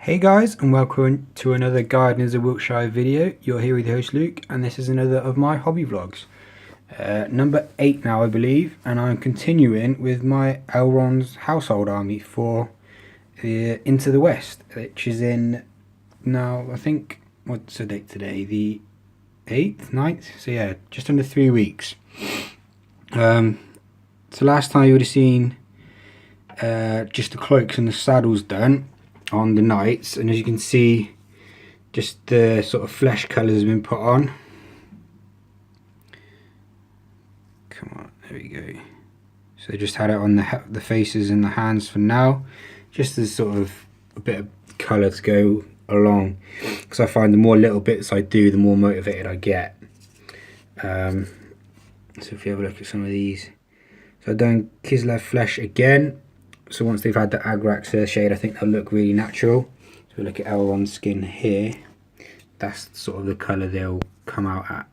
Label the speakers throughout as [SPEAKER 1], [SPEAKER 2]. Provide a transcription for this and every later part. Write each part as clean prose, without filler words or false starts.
[SPEAKER 1] Hey guys, and welcome to another Gardeners of Wilt-Shire video. You're here with your host Luke, and this is another of my hobby vlogs. Number 8 now, I believe, and I'm continuing with my Elrond's household army for Into the West, which is in now, I think, what's the date today? The 8th, 9th? So yeah, just under 3 weeks. So last time you would have seen just the cloaks and the saddles done on the knights, and as you can see, just the sort of flesh colours have been put on. Come on, there we go. So just had it on the faces and the hands for now, just as sort of a bit of colour to go along, because I find the more little bits I do, the more motivated I get. So if you have a look at some of these, so I've done Kislev flesh again. So once they've had the Agrax shade, I think they'll look really natural. So we look at Elrond's skin here. That's sort of the colour they'll come out at,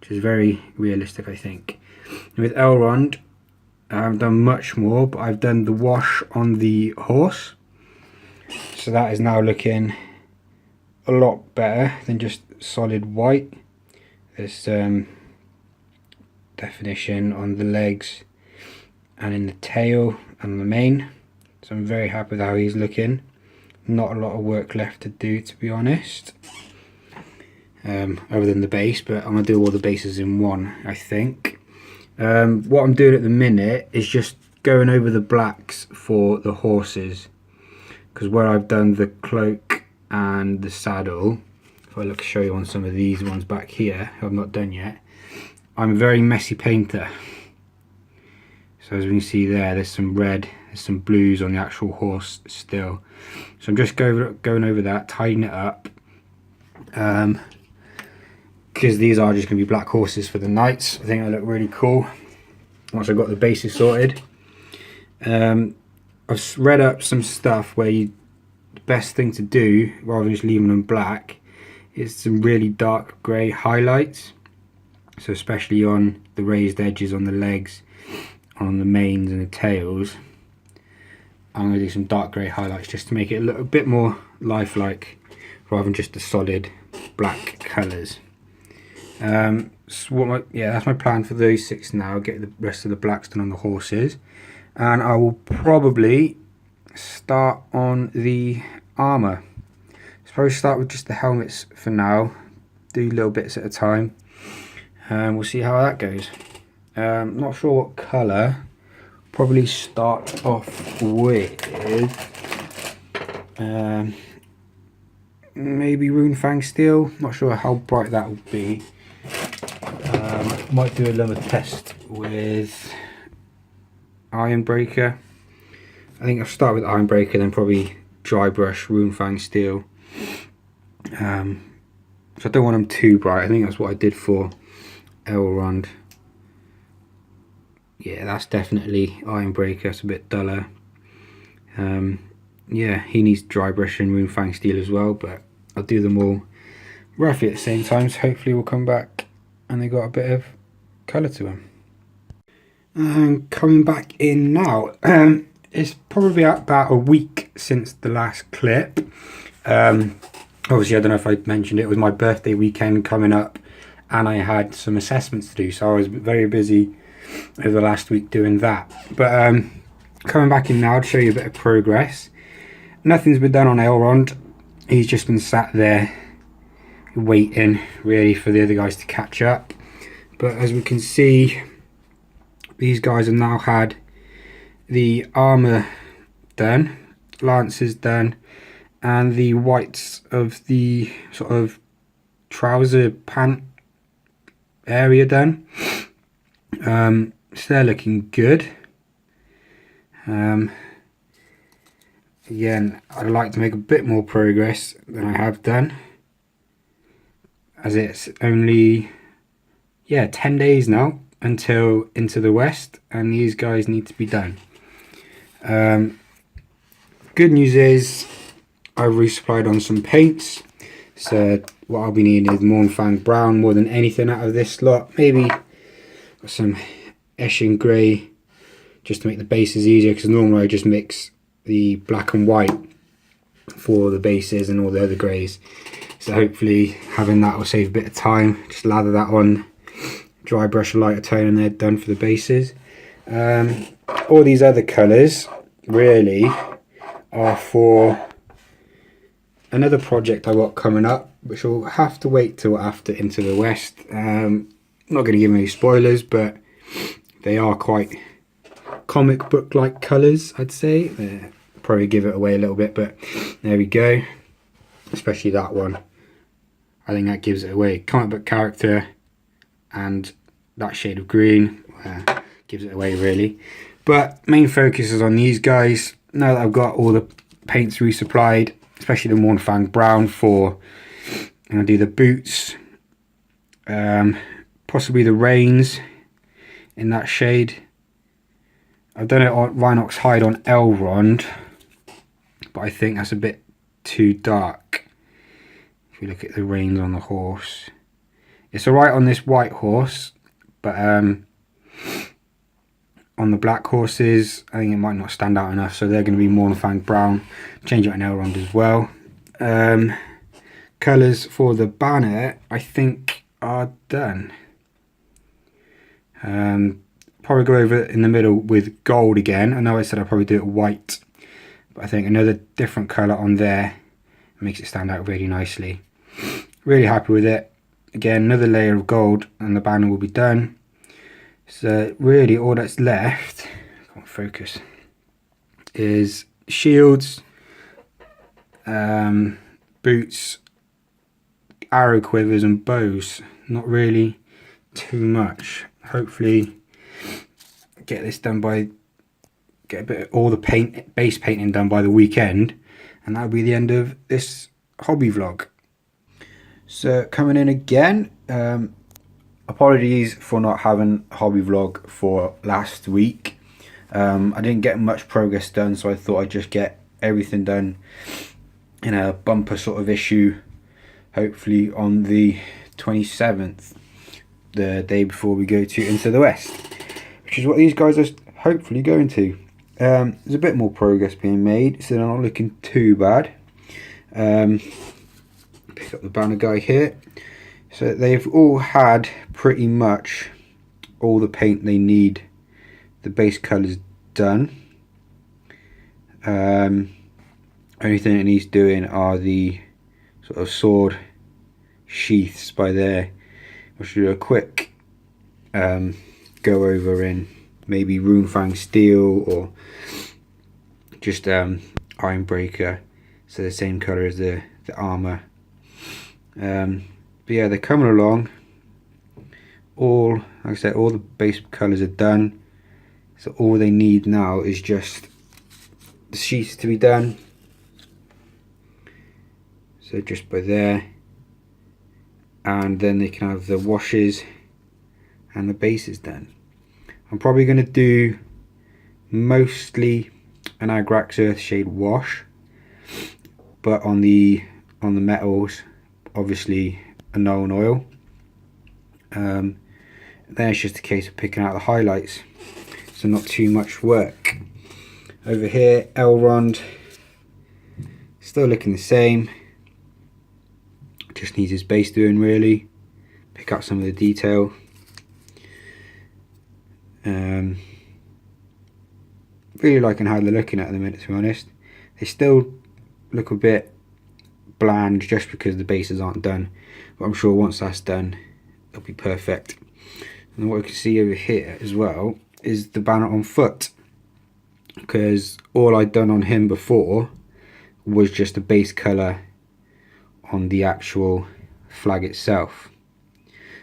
[SPEAKER 1] which is very realistic, I think. And with Elrond, I haven't done much more, but I've done the wash on the horse. So that is now looking a lot better than just solid white. There's definition on the legs and in the tail and the mane, so I'm very happy with how he's looking. Not a lot of work left to do, to be honest, other than the base, but I'm going to do all the bases in one, I think. What I'm doing at the minute is just going over the blacks for the horses, because where I've done the cloak and the saddle, if I look to show you on some of these ones back here I've not done yet, I'm a very messy painter. So as we can see there, there's some red, there's some blues on the actual horse still. So I'm just going over that, tidying it up. Because these are just going to be black horses for the knights. I think they look really cool once I've got the bases sorted. I've read up some stuff where the best thing to do, rather than just leaving them black, is some really dark grey highlights. So especially on the raised edges on the legs, on the manes and the tails, I'm going to do some dark grey highlights just to make it look a bit more lifelike rather than just the solid black colours. So that's my plan for those 6 now. Get the rest of the blacks done on the horses, and I will probably start on the armour. So probably start with just the helmets for now, do little bits at a time, and we'll see how that goes. Not sure what colour. Probably start off with maybe Runefang Steel. Not sure how bright that will be. Might do a little test with Ironbreaker. I think I'll start with Ironbreaker, then probably dry brush Runefang Steel. So I don't want them too bright. I think that's what I did for Elrond. Yeah, that's definitely Ironbreaker. It's a bit duller. Yeah, he needs dry brush and Runefang Steel as well, but I'll do them all roughly at the same time, so hopefully we'll come back and they got a bit of colour to them. And coming back in now, it's probably about a week since the last clip. Obviously, I don't know if I mentioned it was my birthday weekend coming up, and I had some assessments to do, so I was very busy over the last week doing that. But coming back in now to show you a bit of progress. Nothing's been done on Elrond. He's just been sat there waiting really for the other guys to catch up. But as we can see, these guys have now had the armour done, lances done, and the whites of the sort of trouser pant area done. So they're looking good. Again, I'd like to make a bit more progress than I have done, as it's only 10 days now until Into the West, and these guys need to be done. Good news is I've resupplied on some paints, so what I'll be needing is Mournfang Brown more than anything out of this lot. Maybe some Eshin Grey just to make the bases easier, because normally I just mix the black and white for the bases and all the other greys. So hopefully having that will save a bit of time. Just lather that on, dry brush a lighter tone, and they're done for the bases. All these other colours really are for another project I got coming up, which will have to wait till after Into the West. I'm not going to give any spoilers, but they are quite comic book like colours, I'd say. Probably give it away a little bit, but there we go. Especially that one, I think that gives it away. Comic book character, and that shade of green gives it away really. But main focus is on these guys. Now that I've got all the paints resupplied, especially the Mornfang brown for, and I'll do the boots, possibly the reins in that shade. I've done it on Rhinox hide on Elrond, but I think that's a bit too dark. If you look at the reins on the horse, it's alright on this white horse, but on the black horses I think it might not stand out enough, so they're going to be Mornfang brown. Change it on Elrond as well. Colours for the banner I think are done. Probably go over it in the middle with gold again. I know I said I'd probably do it white, but I think another different colour on there makes it stand out really nicely. Really happy with it. Again, another layer of gold and the banner will be done. So really all that's left, I can't focus, is shields, boots, arrow quivers and bows. Not really too much. Hopefully get this done by, get a bit of all the base painting done by the weekend, and that'll be the end of this hobby vlog. So coming in again, apologies for not having a hobby vlog for last week. I didn't get much progress done, so I thought I'd just get everything done in a bumper sort of issue, hopefully on the 27th, the day before we go to Into the West, which is what these guys are hopefully going to. There's a bit more progress being made, so they're not looking too bad. Pick up the banner guy here. So they've all had pretty much all the paint they need, the base colours done. Only thing it needs doing are the sort of sword sheaths by there. I should do a quick go over in maybe Runefang steel or just Ironbreaker, so the same colour as the armour. But yeah, they're coming along. All, like I said, all the base colours are done, so all they need now is just the sheaths to be done. So just by there, and then they can have the washes and the bases done. I'm probably going to do mostly an Agrax Earth shade wash, but on the metals obviously a known oil. Then it's just a case of picking out the highlights, so not too much work. Over here, Elrond, still looking the same, just needs his base doing really, pick up some of the detail. Really liking how they're looking at the minute, to be honest. They still look a bit bland just because the bases aren't done, but I'm sure once that's done it'll be perfect. And what you can see over here as well is the banner on foot, because all I'd done on him before was just a base colour on the actual flag itself.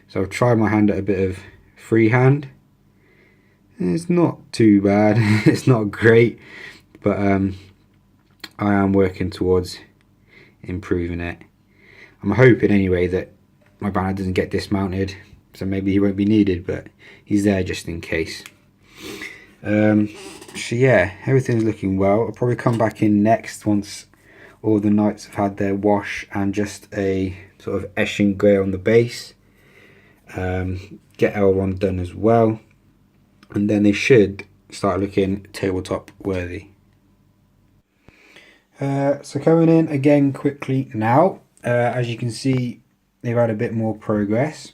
[SPEAKER 1] So I've tried my hand at a bit of freehand. It's not too bad. It's not great, but I am working towards improving it. I'm hoping anyway that my banner doesn't get dismounted, so maybe he won't be needed, but he's there just in case. So yeah, everything's looking well. I'll probably come back in next once all the knights have had their wash and just a sort of Eshin grey on the base. Get Elrond done as well, and then they should start looking tabletop worthy. So coming in again quickly now, as you can see, they've had a bit more progress.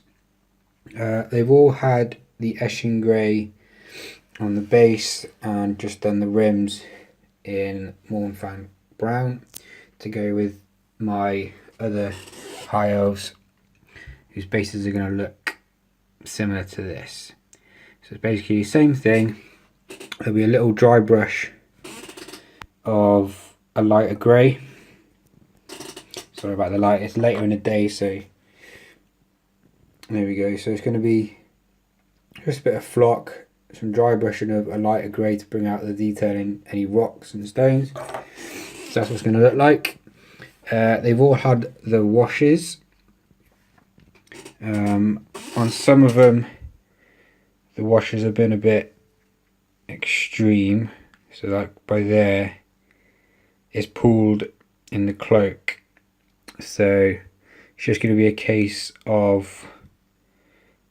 [SPEAKER 1] They've all had the Eshin Grey on the base and just done the rims in Mournfang Brown to go with my other high elves whose bases are going to look similar to this. So it's basically the same thing. There'll be a little dry brush of a lighter grey. Sorry about the light, it's later in the day, so there we go. So it's going to be just a bit of flock, some dry brushing of a lighter grey to bring out the detail in any rocks and stones. So that's what it's going to look like. They've all had the washes. On some of them the washes have been a bit extreme, so like by there it's pooled in the cloak, so it's just going to be a case of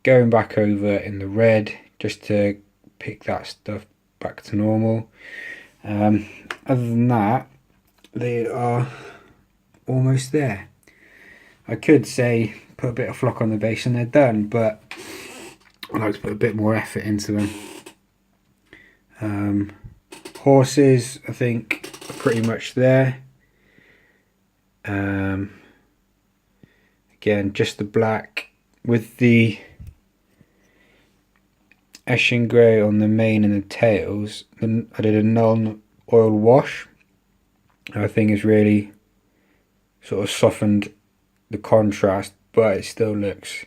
[SPEAKER 1] going back over in the red just to pick that stuff back to normal. Other than that, they are almost there. I could say put a bit of flock on the base and they're done, but I like to put a bit more effort into them. Horses, I think, are pretty much there. Again, just the black with the Eshin Grey on the mane and the tails. Then I did a non-oil wash. I think it's really sort of softened the contrast, but it still looks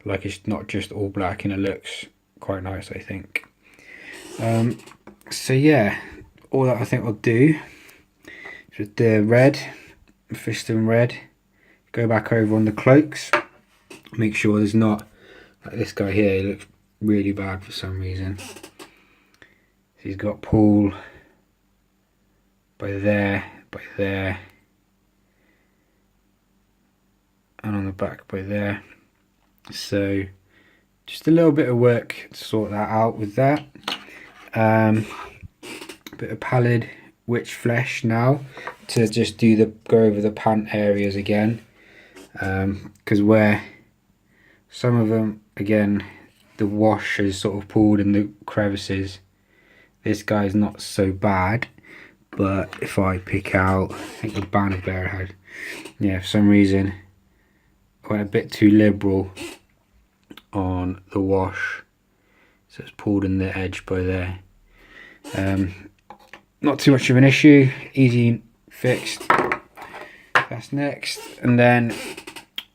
[SPEAKER 1] like it's not just all black, and it looks quite nice, I think. So yeah, all that I think I'll do is with the red, Fiston red, go back over on the cloaks, make sure there's not, like this guy here, he looks really bad for some reason. So he's got pool by there, and on the back by there. So just a little bit of work to sort that out with that. Bit of pallid witch flesh now to just go over the pant areas again, because where some of them, again, the wash is sort of pooled in the crevices. This guy's not so bad, but if I pick out, I think the banner bearer had, yeah, for some reason I went a bit too liberal on the wash, so it's pulled in the edge by there. Not too much of an issue, easy fixed. That's next. And then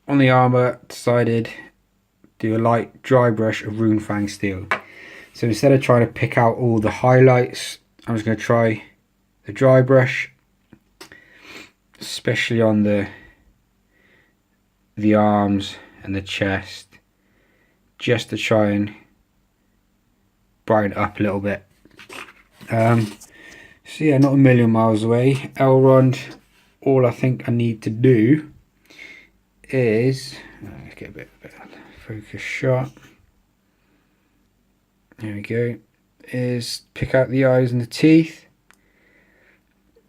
[SPEAKER 1] on the armour, decided do a light dry brush of Runefang steel. So instead of trying to pick out all the highlights, I'm just going to try the dry brush, especially on the arms and the chest, just to try and brighten it up a little bit. So yeah, not a million miles away. Elrond, all I think I need to do is, let's get a bit focus shot. There we go. Is pick out the eyes and the teeth.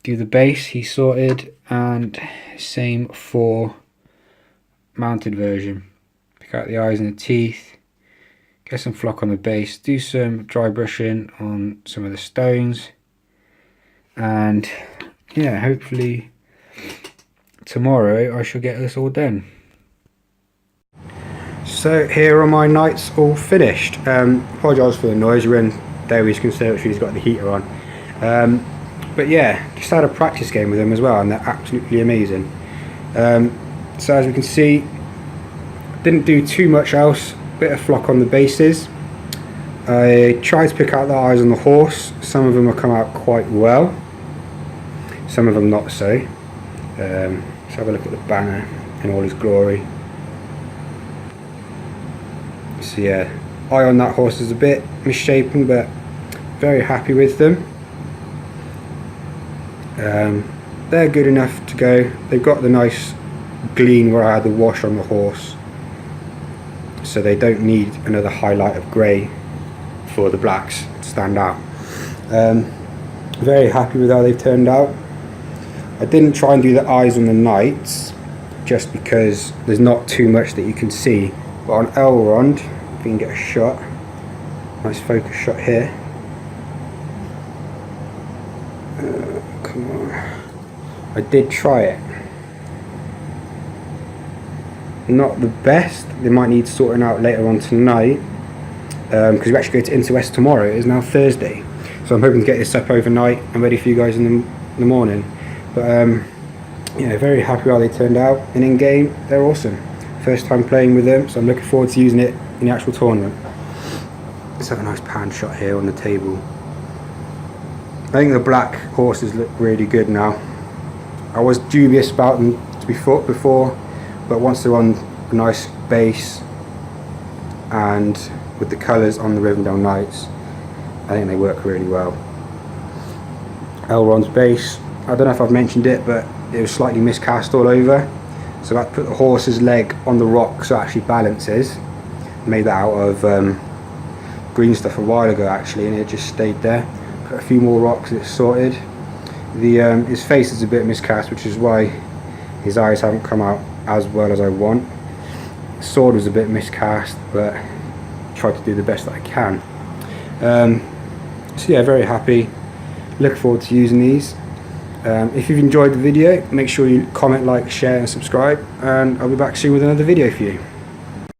[SPEAKER 1] Do the base, he's sorted, and same for mounted version. Pick out the eyes and the teeth. Get some flock on the base. Do some dry brushing on some of the stones. And yeah, hopefully tomorrow I shall get this all done. So here are my knights all finished. Apologise for the noise, we're in Davies Conservatory, he's got the heater on. But yeah, just had a practice game with them as well, and they're absolutely amazing. So as we can see, didn't do too much else, bit of flock on the bases. I tried to pick out the eyes on the horse. Some of them have come out quite well, some of them not so. Let's have a look at the banner in all his glory. So yeah, eye on that horse is a bit misshapen, but very happy with them. They're good enough to go. They've got the nice gleam where I had the wash on the horse, so they don't need another highlight of grey for the blacks to stand out. Very happy with how they've turned out. I didn't try and do the eyes on the knights just because there's not too much that you can see, but on Elrond, if you can get a shot, nice focus shot here. Come on, I did try it. Not the best. They might need sorting out later on tonight, because we actually go to Interwest tomorrow. It is now Thursday, so I'm hoping to get this up overnight and ready for you guys in the morning. But yeah, very happy how they turned out, and in game they're awesome. First time playing with them, so I'm looking forward to using it in the actual tournament. Let's have a nice pan shot here on the table. I think the black horses look really good now. I was dubious about them to be fought before, but once they're on a nice base and with the colours on the Rivendell Knights, I think they work really well. Elrond's base, I don't know if I've mentioned it, but it was slightly miscast all over, so I put the horse's leg on the rock so it actually balances. Made that out of green stuff a while ago actually, and it just stayed there. Put a few more rocks and it's sorted. His face is a bit miscast, which is why his eyes haven't come out as well as I want. The sword was a bit miscast, but I tried to do the best that I can. So yeah, very happy. Look forward to using these. If you've enjoyed the video, make sure you comment, like, share and subscribe, and I'll be back soon with another video for you.